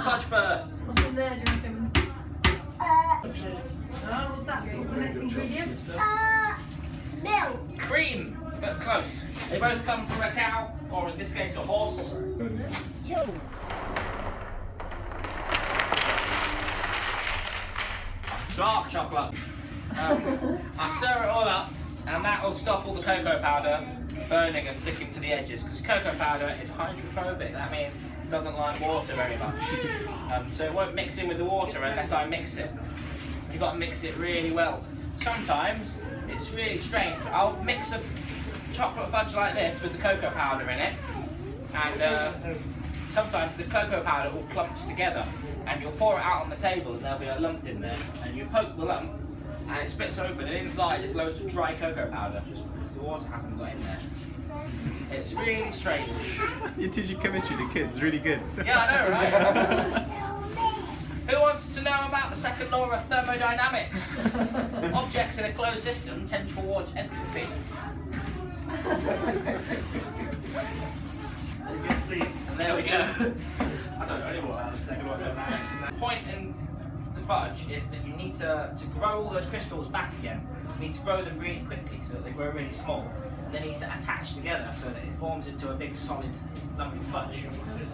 fudge birth. What's in there, do you reckon? What's that? What's the next ingredient? Milk. Cream, but close. They both come from a cow, or in this case a horse. Dark chocolate. I stir it all up, and that will stop all the cocoa powder burning and sticking to the edges, because cocoa powder is hydrophobic. That means it doesn't like water very much. So it won't mix in with the water unless I mix it. You've got to mix it really well. Sometimes it's really strange. I'll mix a chocolate fudge like this with the cocoa powder in it, and sometimes the cocoa powder all clumps together, and you'll pour it out on the table and there'll be a lump in there, and you poke the lump and it splits open, and inside is loads of dry cocoa powder just because the water hasn't got in there. It's really strange. You teach your chemistry to kids, really good. Yeah, I know, right? Who wants to know about the second law of thermodynamics? Objects in a closed system tend towards entropy. Yes, please. And there we go. I don't know anymore about the second law of thermodynamics. The point in the fudge is that you need to grow all those crystals back again. You need to grow them really quickly so that they grow really small. And they need to attach together so that it forms into a big solid lump of fudge.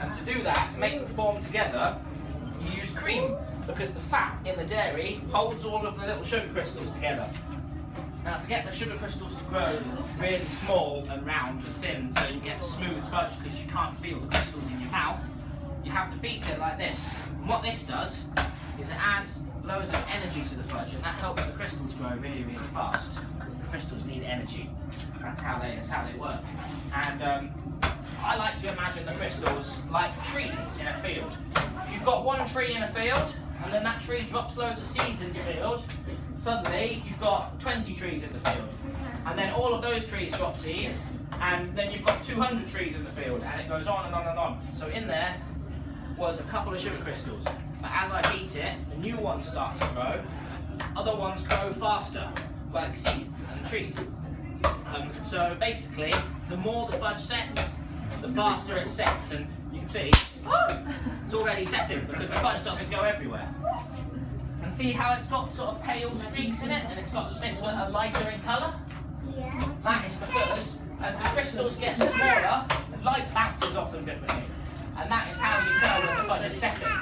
And to do that, to make them form together, you use cream, because the fat in the dairy holds all of the little sugar crystals together. Now, to get the sugar crystals to grow really small and round and thin so you get smooth fudge because you can't feel the crystals in your mouth, you have to beat it like this. And what this does is it adds loads of energy to the fudge, and that helps the crystals grow really, really fast, because the crystals need energy. That's how they work. And I like to imagine the crystals like trees in a field. If you've got one tree in a field, and then that tree drops loads of seeds in the field, suddenly you've got 20 trees in the field. And then all of those trees drop seeds, and then you've got 200 trees in the field, and it goes on and on and on. So in there was a couple of sugar crystals. But as I beat it, the new ones start to grow. Other ones grow faster, like seeds and trees. So basically, the more the fudge sets, the faster it sets, and you can see it's already setting because the fudge doesn't go everywhere. And see how it's got sort of pale streaks in it, and it's got bits that are lighter in colour? Yeah. That is because as the crystals get smaller, the light bounces off them differently. And that is how you tell when the fudge is setting.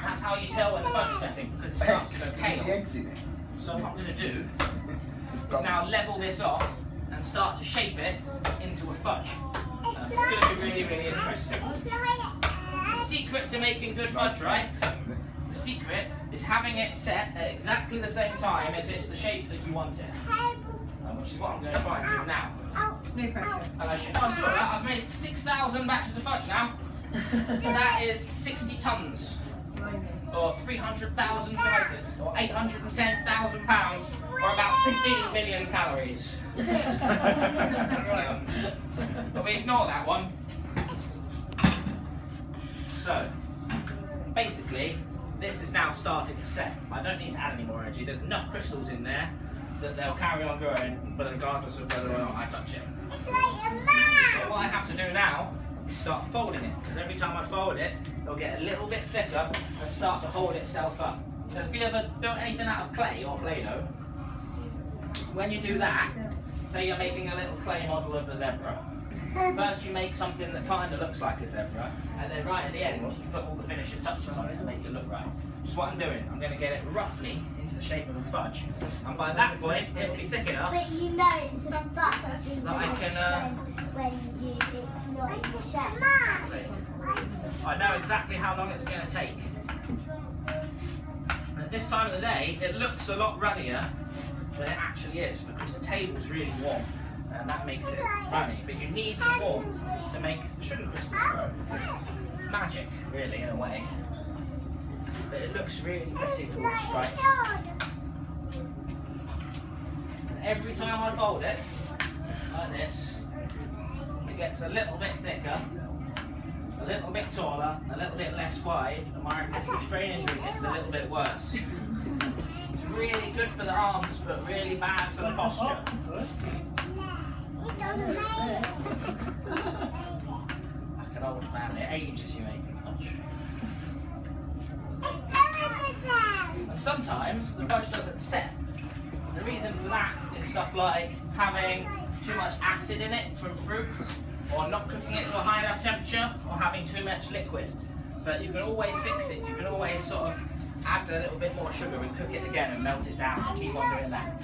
That's how you tell when the fudge is setting, because it starts to go pale. So what I'm going to do is now level this off and start to shape it into a fudge. It's going to be really, really interesting. The secret to making good fudge, right? The secret is having it set at exactly the same time as it's the shape that you want it. Which is what I'm going to try and do now. No pressure. And I should, oh, sorry, I've made 6,000 batches of fudge now. That is 60 tons. Or 300,000 slices, or 810,000 pounds, or about 15 million calories. But we ignore that one. So, basically, this is now starting to set. I don't need to add any more energy. There's enough crystals in there that they'll carry on growing, but regardless of whether or not I touch it. So what I have to do now is start folding it, because every time I fold it, it'll get a little bit thicker and start to hold itself up. So if you ever built anything out of clay or Play-Doh, when you do that, say you're making a little clay model of a zebra. First you make something that kind of looks like a zebra, and then right at the end you put all the finishing touches on it to make it look right. Which is what I'm doing. I'm going to get it roughly into the shape of a fudge, and by that point it'll be thick enough But you know it's a fudge that I can... when it's not in the shape. I know exactly how long it's going to take. And at this time of the day, it looks a lot runnier than it actually is, because the table's really warm, and that makes it runny. But you need the warmth to make the sugar crystals grow. It's magic, really, in a way. But it looks really pretty to watch, right? And every time I fold it, like this, it gets a little bit thicker, a little bit taller, a little bit less wide, and my reflective strain injury gets a little bit worse. It's really good for the arms, but really bad for the posture. I can an old family. It ages you making fudge. And sometimes the fudge doesn't set. The reason for that is stuff like having too much acid in it from fruits, or not cooking it to a high enough temperature, or having too much liquid. But you can always fix it. You can always sort of add a little bit more sugar and cook it again and melt it down and keep on doing that.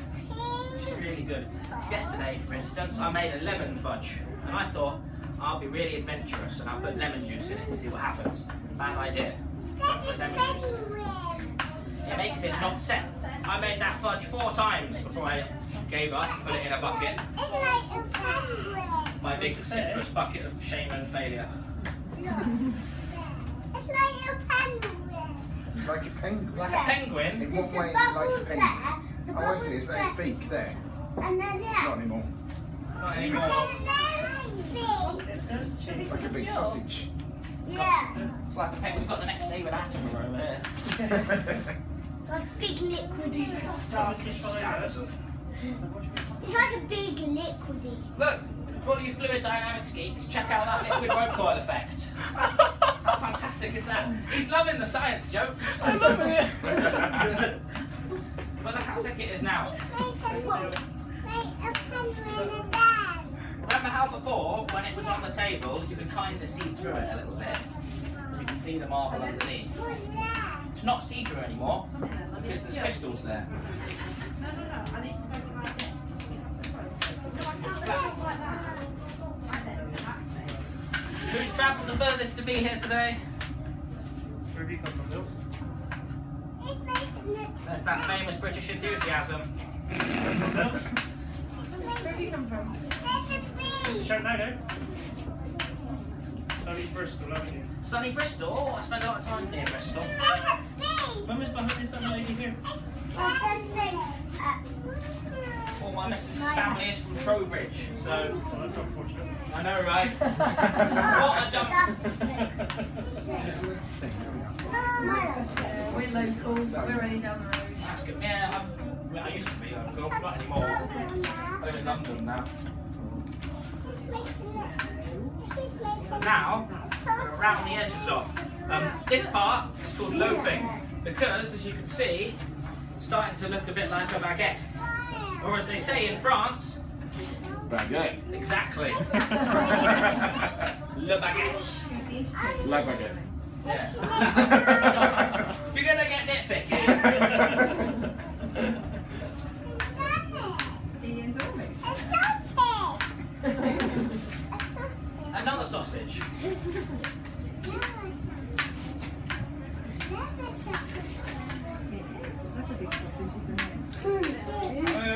Which is really good. Yesterday, for instance, I made a lemon fudge, and I thought I'll be really adventurous and I'll put lemon juice in it and see what happens. Bad idea. Put lemon juice in it. It makes it not set. I made that fudge 4 times before I gave up and put it in a bucket. My big citrus bucket of shame and failure. It's like a penguin. It's like a penguin. Like a penguin? In what way is it like a penguin? Oh, I see. Is that his beak there? And then Not anymore. Not anymore. Like a big sausage. Yeah. It's like a penguin. We've got the next David Attenborough over here. It's like big liquidy sausage. It's like a big liquidy. Look, for all you fluid dynamics geeks, check out that liquid recoil effect. How fantastic is that? He's loving the science jokes. I love it. But look how thick it is now. Remember how before, when it was on the table, you could kind of see through it a little bit? You can see the marble underneath. It's not see-through anymore because there's crystals there. No. I need to make it like this. Who's travelled the furthest to be here today? Where have you come from, Nils? That's that famous British enthusiasm. Nils? Where have you come from? Shout now, no? Sunny Bristol, haven't you? Sunny Bristol? Oh, I spend a lot of time near Bristol. When was behind this other lady here? All my missus' family is from Trowbridge, so Oh, that's unfortunate. I know, right? What a jump! We're local. We're only down the road. That's good. Yeah, I used to be, not anymore. I live in London now. Now, we're around the edges off. This part is called loafing because, as you can see, it's starting to look a bit like a baguette. Or as they say in France, Baguette. exactly. Le baguette. La baguette. Yeah. If you're gonna get nitpicky. Another sausage.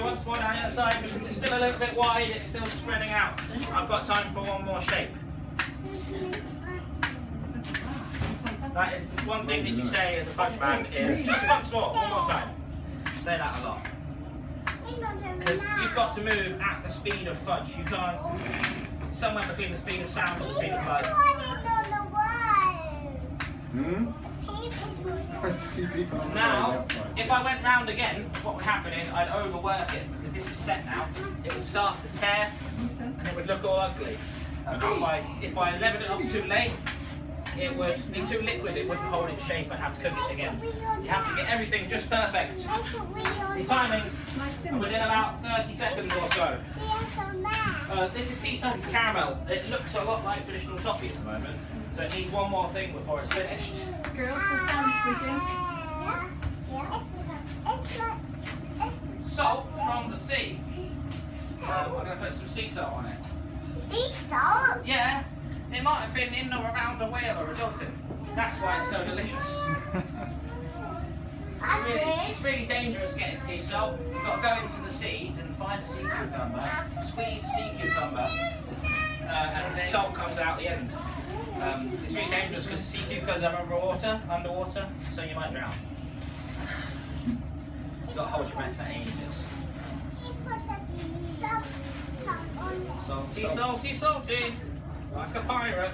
Once more down the other side because it's still a little bit wide, it's still spreading out. I've got time for one more shape. That is the one thing that you say as a fudge man is just once more, one more time. Say that a lot. Because you've got to move at the speed of fudge. You can't, somewhere between the speed of sound and the speed of light. Hmm? I see people on the Now, outside. if I went round again, what would happen is I'd overwork it because this is set now. It would start to tear and it would look all ugly. If I levered it off too late, it would be too liquid, it wouldn't hold its shape, I'd have to cook it again. You have to get everything just perfect. The timings are within about 30 seconds or so. This is sea salted caramel. It looks a lot like traditional toffee at the moment, so it needs one more thing before it's finished. Girls, can stand squeaking. Salt from the sea. I'm going to put some sea salt on it. Sea salt? Yeah, it might have been in or around the whale or a dolphin. That's why it's so delicious. That's weird. It's really dangerous getting sea salt. You've got to go into the sea and find a sea cucumber, squeeze the sea cucumber, and the salt comes out the end. It's really dangerous because sea cucumbers are underwater, so you might drown. You've got to hold your breath for ages. Salty, salty, salty, like a pirate.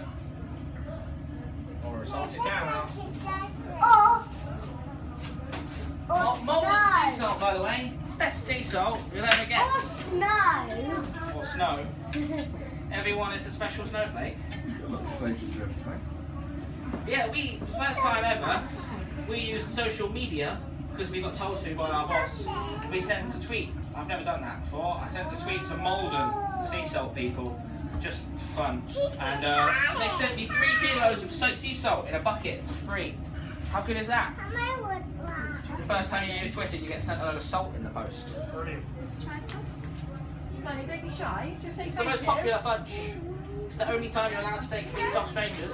Or a salted caramel. Molten sea salt, by the way. Best sea salt you'll ever get. Or snow. Or snow. Everyone is a special snowflake. Let's save yourself, mate. Yeah, first time ever, we used social media because we got told to by our boss. We sent a tweet. I've never done that before. I sent a tweet to Malden, the sea salt people, just for fun. And they sent me 3 kilos of sea salt in a bucket for free. How good is that? The first time you use Twitter, you get sent a load of salt in the post. Brilliant. Sonny, don't be shy. Just say It's the thank most you. popular fudge. It's the only time you're allowed to take sweets off strangers.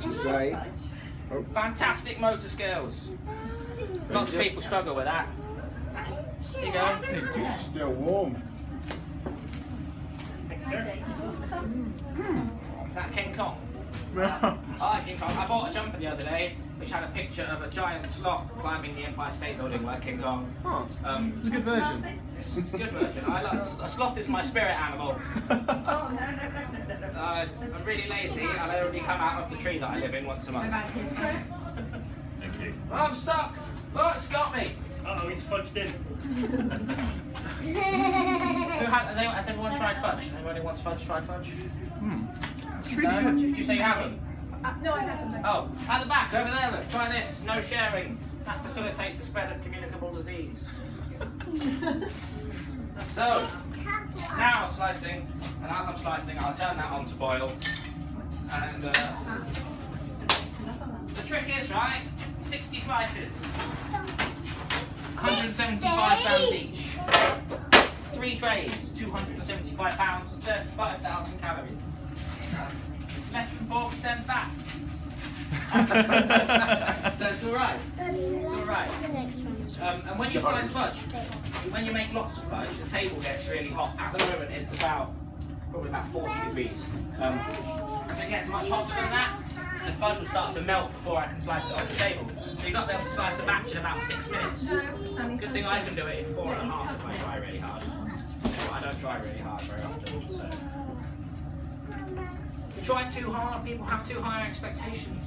Just say. Fantastic motor skills. Lots of people struggle with that. Here you go. It's still warm. Thanks, sir. Is that King Kong? I like King Kong. I bought a jumper the other day which had a picture of a giant sloth climbing the Empire State Building like King Kong. Oh, it's a good version. It's a good version. A sloth is my spirit animal. I'm really lazy and I only come out of the tree that I live in once a month. Thank you. Oh, I'm stuck! Oh, it's got me! Uh-oh, he's fudged in. Has everyone tried fudge? Anybody wants fudge? Tried fudge? It's really No? good. Did you say you haven't? No, I haven't. Oh, at the back, over there, look. Try this. No sharing. That facilitates the spread of communicable disease. So, now I'm slicing, and as I'm slicing, I'll turn that on to boil. And the trick is, right, 60 slices. 175 grams each. 3 trays, 275 pounds, 35,000 calories. Less than 4% fat. So it's alright. It's alright. And when you slice fudge, when you make lots of fudge, the table gets really hot. At the moment, it's probably about 40 degrees. If it gets much hotter than that, the fudge will start to melt before I can slice it off the table. So you've got to be able to slice a batch in about 6 minutes. Good thing I can do it in 4.5 if I try really hard. But I don't try really hard very often. So. If you try too hard, people have too high expectations.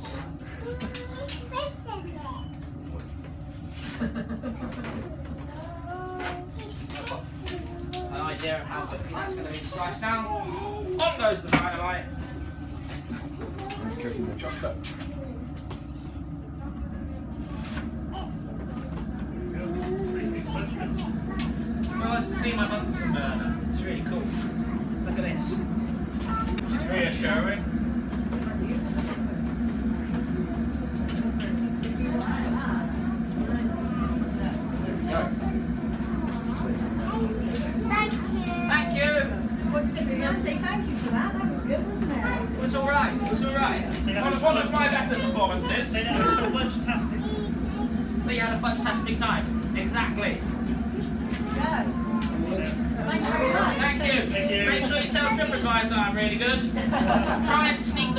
An idea of how quickly that's going to be sliced down. On goes the dynamite. I'm cooking the chocolate. Nice to see my Bunsen burner. It's really cool. Look at this. Which is reassuring. Thank you. Thank you for that. That was good, wasn't it? It was alright. It was alright. One of my better performances. Say that was fudge-tastic. So you had a fudge-tastic time. Exactly. Yeah. Thank you very much. Thank you. Thank you. Make sure you tell TripAdvisor I'm really good. Try and sneak